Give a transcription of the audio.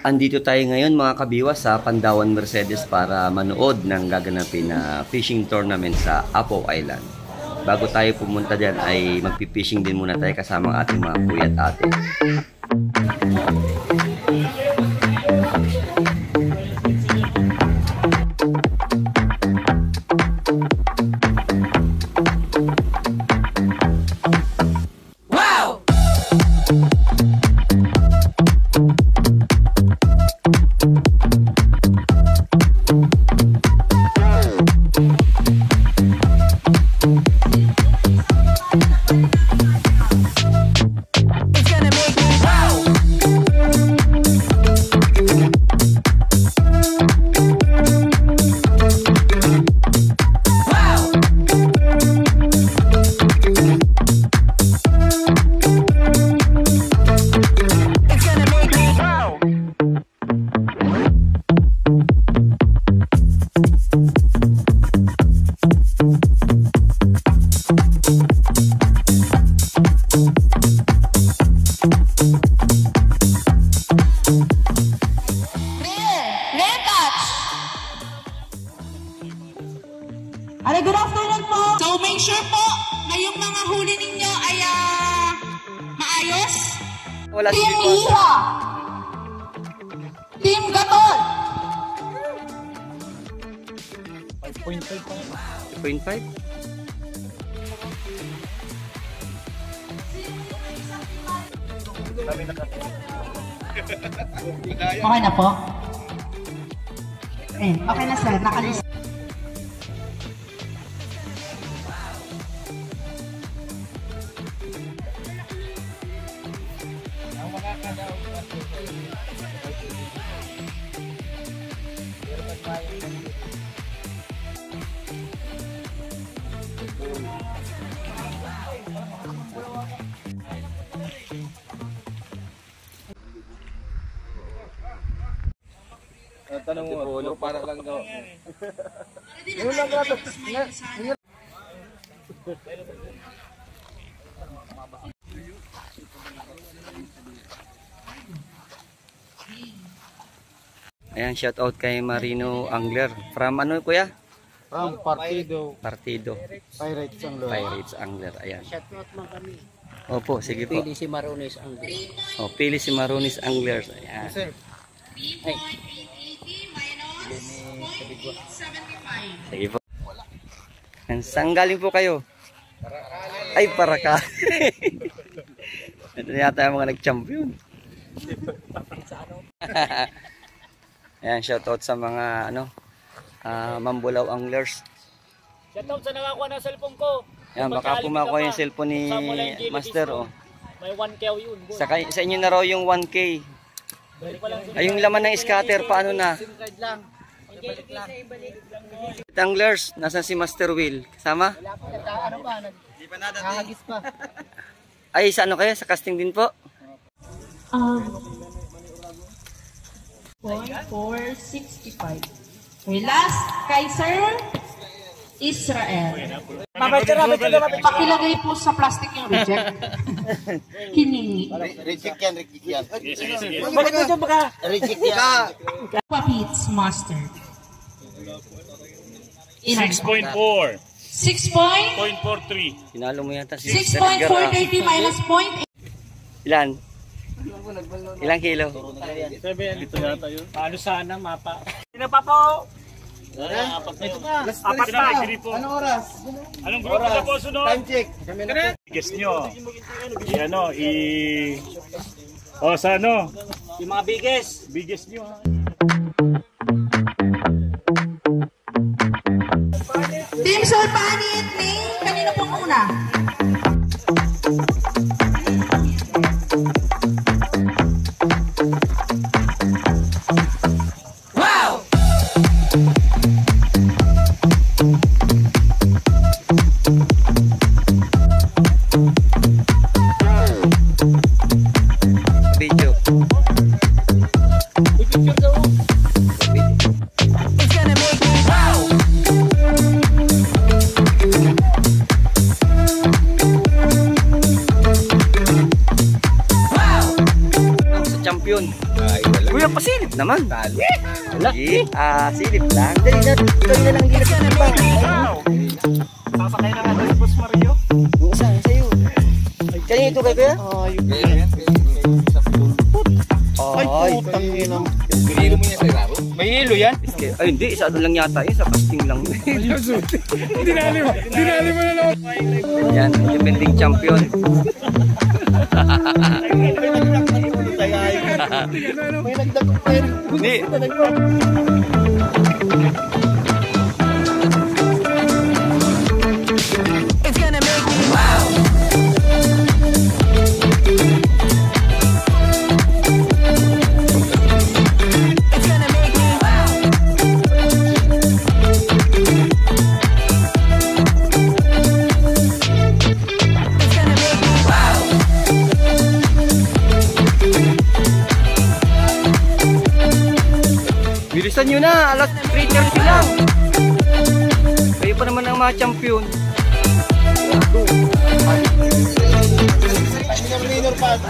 Andito tayo ngayon mga kabiwa sa Pandawan Mercedes para manood ng gaganapin na fishing tournament sa Apo Island. Bago tayo pumunta dyan ay magpipishing din muna tayo kasama ang ating mga kuya at ate. Good afternoon po. So make sure po na yung mga huli ninyo ay maayos. Wala Team Iha. Team Gatol. 5.5 pa. 5.5? Okay na po. Okay na sir. Nakalis. Tanong mo, para lang daw. Yun lang grabe. Ayan, shout out kay Marino Angler. From ano kuya? From Partido. Partido. Pirates Angler. Pirates Angler. Ayan. Shout out man kami. Opo, sige po. Pili si Marones Angler. O, pili si Maronis Anglers. Ayan. Sir. Ay, Sige po. And saan galing po kayo? Ay, Paraka. Ito yata yung mga nag-champion. Ayan, shoutout sa mga Mambulaw Anglers. shoutout sa nakakuha ng cellphone ko. Ayan, baka po makuha yung cellphone ni Master. Oh. May 1K yun. Sa inyo na raw yung 1K. Ay, yung laman ng scatter, paano na? Anglers, nasan si Master Will? Kasama? Ano ba? Hindi pa nadati. Pa. Ay, sa ano kayo? Sa casting din po? 465. Okay, last kay Sir Israel. Pakilagay po sa plastic yung reject. Hiningi. Reject yan, reject yan. Balik mo dyan baka. Reject yan. Papits Master. 6.4. 6.43 Sinalo mo yata si 6.430 minus point. Ilan? Ilang kilo? 7. Ito yata yun. Paano sana mapa? Sinapa po? Ito ka. Apat na, agree po. Anong oras? Anong grupo na po sunod? Time check. Kami na po. Guess nyo. O, sa ano? Yung mga biggest. Biggest nyo ha. Team Sulpani at May, kanino pong una? Video. Kuya, pasilip naman. Wala. Silip lang. Dali na. Dali na lang. Hindi na pa. Sasakay na nga doon, Boss Mario. Yung isa, sa'yo. Kaya ito kay Kuya? Ay, Putang ina. May hilo yan? Ay, hindi. Isa doon lang yata yun. Sa casting lang. Dinali mo na lang. Yan, defending champion. May nagdagdag pa rin. Hindi. Bilisan nyo na, alas 3:30 lang. Kayo pa naman ang mga champion. Winner pa.